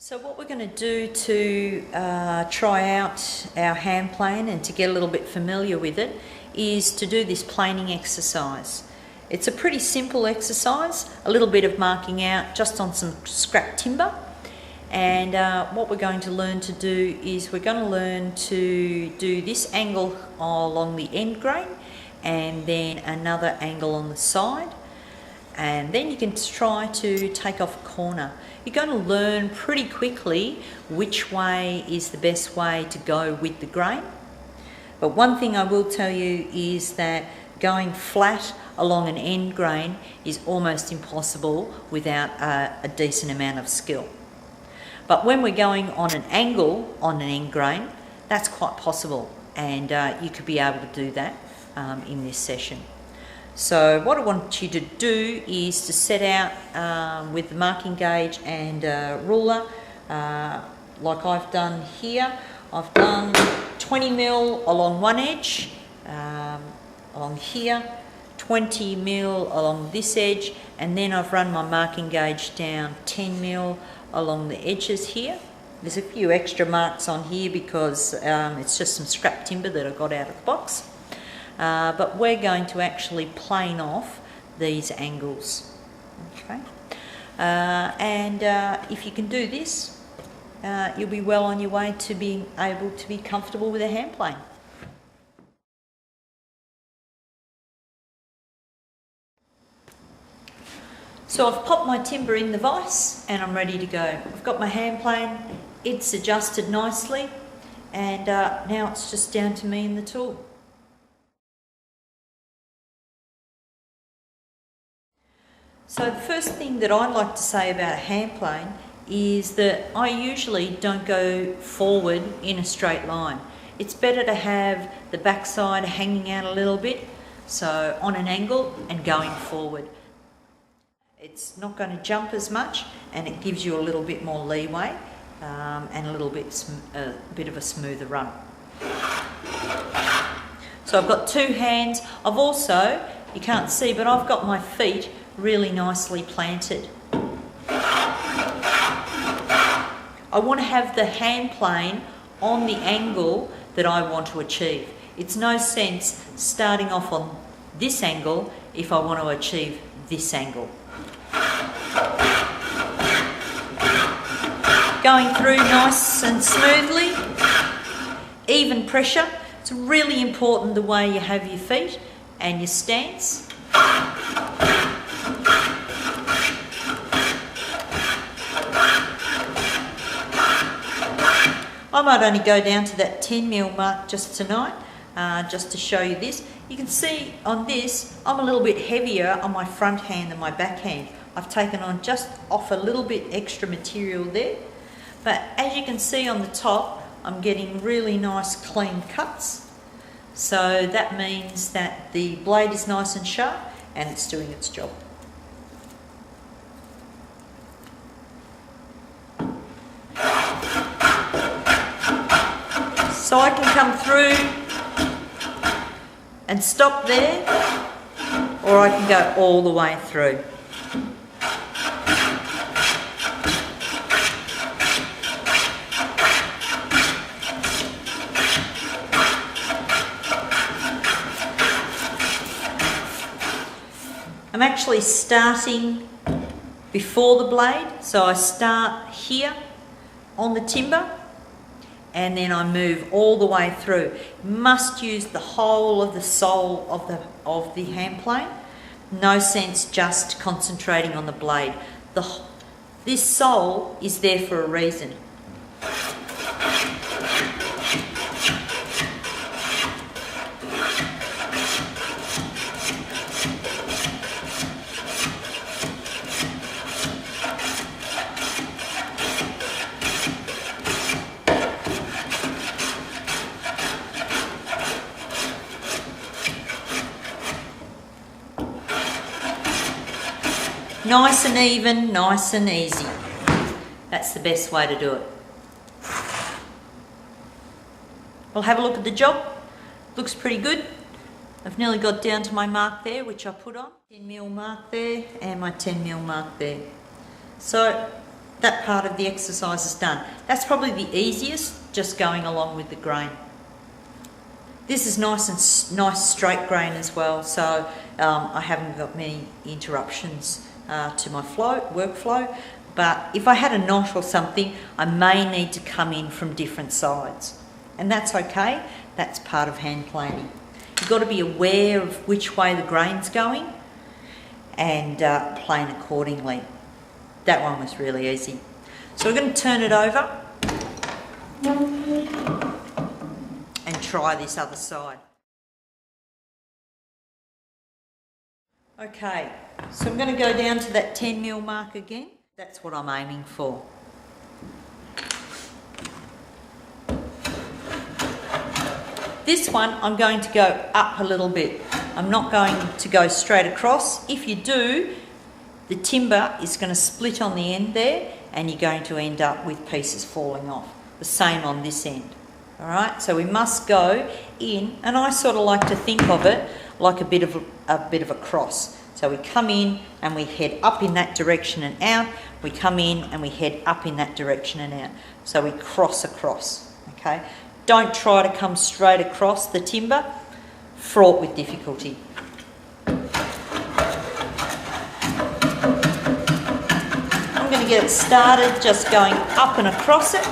So what we're going to do to try out our hand plane and to get a little bit familiar with it is to do this planing exercise. It's a pretty simple exercise, a little bit of marking out just on some scrap timber, and what we're going to learn to do is we're going to learn to do this angle along the end grain and then another angle on the side, and then you can try to take off a corner. You're going to learn pretty quickly which way is the best way to go with the grain. But one thing I will tell you is that going flat along an end grain is almost impossible without a decent amount of skill. But when we're going on an angle on an end grain, that's quite possible, and you could be able to do that in this session. So what I want you to do is to set out with the marking gauge and ruler, like I've done here. I've done 20 mil along one edge, along here, 20 mil along this edge, and then I've run my marking gauge down 10 mil along the edges here. There's a few extra marks on here because it's just some scrap timber that I got out of the box. But we're going to actually plane off these angles, okay? And if you can do this, you'll be well on your way to being able to be comfortable with a hand plane. So I've popped my timber in the vise and I'm ready to go. I've got my hand plane, it's adjusted nicely, and now it's just down to me and the tool. So the first thing that I'd like to say about a hand plane is that I usually don't go forward in a straight line. It's better to have the backside hanging out a little bit, so on an angle and going forward. It's not going to jump as much, and it gives you a little bit more leeway and a little bit of a smoother run. So I've got two hands. I've also, you can't see, but I've got my feet really nicely planted. I want to have the hand plane on the angle that I want to achieve. It's no sense starting off on this angle if I want to achieve this angle. Going through nice and smoothly, even pressure. It's really important the way you have your feet and your stance. I might only go down to that 10 mil mark just tonight, just to show you this. You can see on this, I'm a little bit heavier on my front hand than my back hand. I've taken on just off a little bit extra material there. But as you can see on the top, I'm getting really nice clean cuts. So that means that the blade is nice and sharp and it's doing its job. So I can come through and stop there, or I can go all the way through. I'm actually starting before the blade, so I start here on the timber and then I move all the way through. You must use the whole of the sole of the hand plane. No sense just concentrating on the blade. This sole is there for a reason. Nice and even, nice and easy. That's the best way to do it. We'll have a look at the job. Looks pretty good. I've nearly got down to my mark there, which I put on. 10 mil mark there and my 10 mil mark there. So that part of the exercise is done. That's probably the easiest, just going along with the grain. This is nice straight grain as well, so I haven't got many interruptions to my workflow. But if I had a knot or something, I may need to come in from different sides. And that's okay, that's part of hand planing. You've got to be aware of which way the grain's going and plane accordingly. That one was really easy. So we're going to turn it over and try this other side. Okay, so I'm going to go down to that 10mm mark again. That's what I'm aiming for. This one I'm going to go up a little bit. I'm not going to go straight across. If you do, the timber is going to split on the end there and you're going to end up with pieces falling off. The same on this end. Alright, so we must go in, and I sort of like to think of it like a bit of a cross. So we come in and we head up in that direction and out. We come in and we head up in that direction and out. So we cross across, okay? Don't try to come straight across the timber, fraught with difficulty. I'm going to get it started just going up and across it.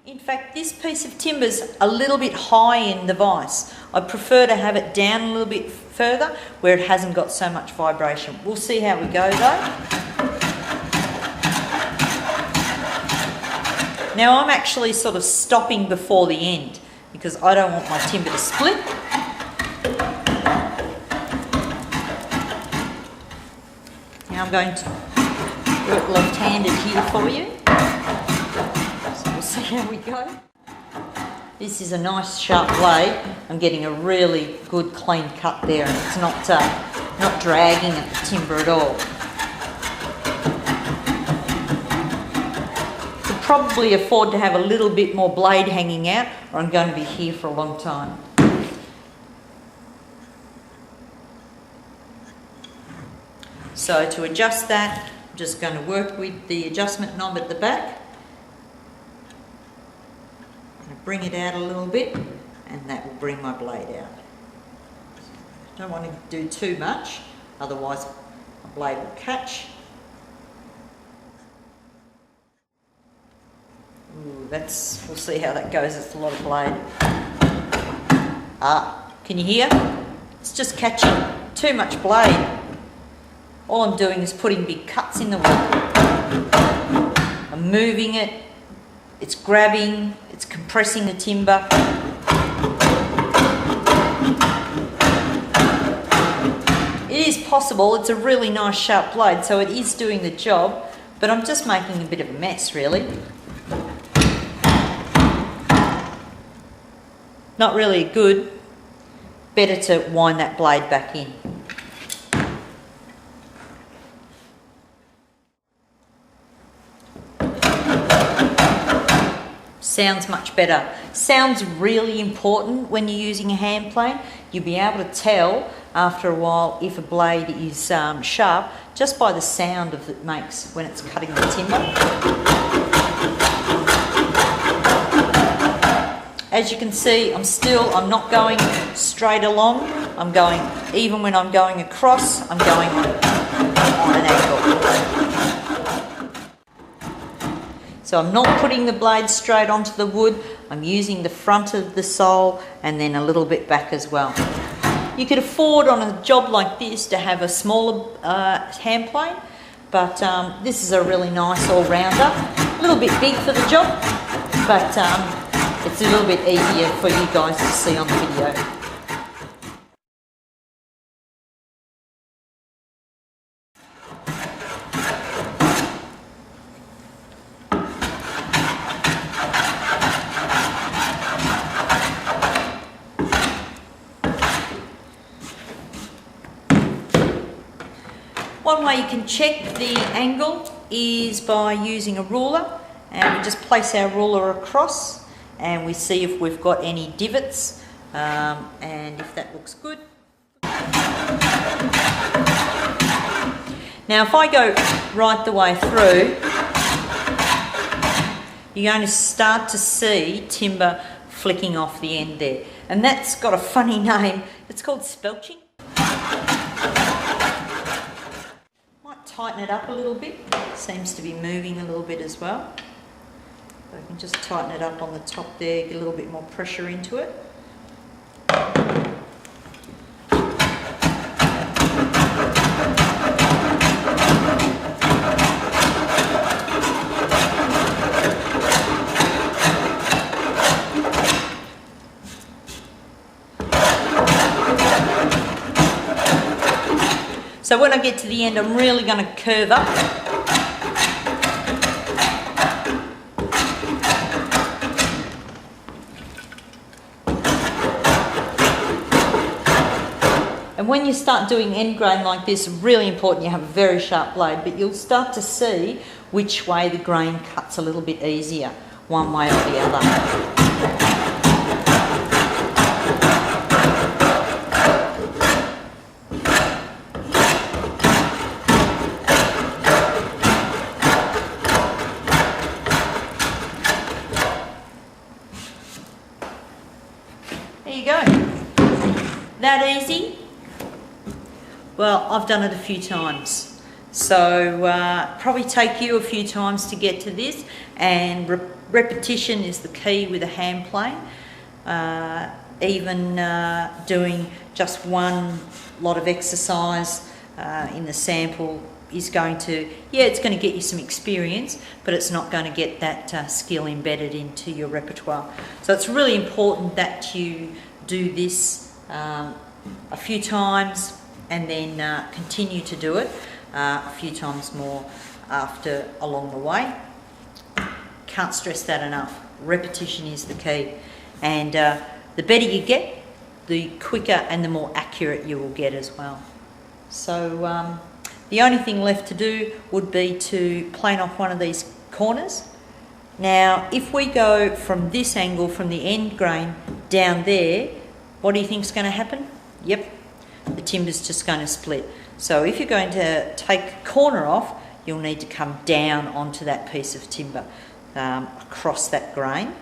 In fact, this piece of timber's a little bit high in the vise. I prefer to have it down a little bit further where it hasn't got so much vibration. We'll see how we go though. Now I'm actually sort of stopping before the end because I don't want my timber to split. Now I'm going to work left-handed here for you. So we'll see how we go. This is a nice sharp blade. I'm getting a really good clean cut there and it's not dragging at the timber at all. Could probably afford to have a little bit more blade hanging out or I'm going to be here for a long time. So to adjust that, I'm just going to work with the adjustment knob at the back. Bring it out a little bit and that will bring my blade out. Don't want to do too much, otherwise my blade will catch. Ooh, we'll see how that goes. It's a lot of blade. Can you hear? It's just catching too much blade. All I'm doing is putting big cuts in the wood. I'm moving it. It's grabbing, it's compressing the timber. It is possible, it's a really nice sharp blade, so it is doing the job, but I'm just making a bit of a mess, really. Not really good. Better to wind that blade back in. Sounds much better. Sounds really important when you're using a hand plane. You'll be able to tell after a while if a blade is sharp just by the sound it makes when it's cutting the timber. As you can see, I'm not going straight along. I'm going, even when I'm going across, I'm going on an angle. So I'm not putting the blade straight onto the wood, I'm using the front of the sole and then a little bit back as well. You could afford on a job like this to have a smaller hand plane, but this is a really nice all-rounder. A little bit big for the job, but it's a little bit easier for you guys to see on the video. One way you can check the angle is by using a ruler, and we just place our ruler across and we see if we've got any divots, and if that looks good. Now if I go right the way through, you're going to start to see timber flicking off the end there. And that's got a funny name. It's called spelching. Might tighten it up a little bit. Seems to be moving a little bit as well. So I can just tighten it up on the top there, get a little bit more pressure into it. So when I get to the end, I'm really going to curve up. And when you start doing end grain like this, really important you have a very sharp blade, but you'll start to see which way the grain cuts a little bit easier, one way or the other. There you go. That easy? Well, I've done it a few times. So probably take you a few times to get to this, and repetition is the key with a hand plane. Even doing just one lot of exercise in the sample is going to, it's going to get you some experience, but it's not going to get that skill embedded into your repertoire. So it's really important that you do this a few times and then continue to do it a few times more after along the way. Can't stress that enough. Repetition is the key, and the better you get, the quicker and the more accurate you will get as well. So the only thing left to do would be to plane off one of these corners. Now if we go from this angle, from the end grain down there, what do you think is going to happen? Yep, the timber's just going to split. So if you're going to take a corner off, you'll need to come down onto that piece of timber, across that grain,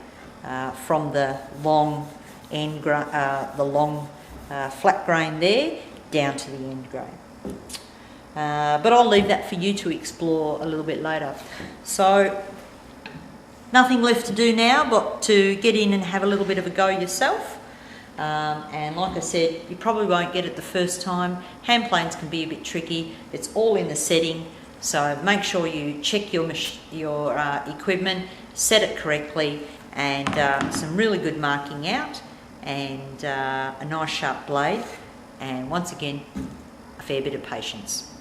from the long end flat grain there down to the end grain. But I'll leave that for you to explore a little bit later. So nothing left to do now but to get in and have a little bit of a go yourself. And like I said, you probably won't get it the first time. Hand planes can be a bit tricky. It's all in the setting, so make sure you check your equipment, set it correctly, and some really good marking out, and a nice sharp blade, and once again, a fair bit of patience.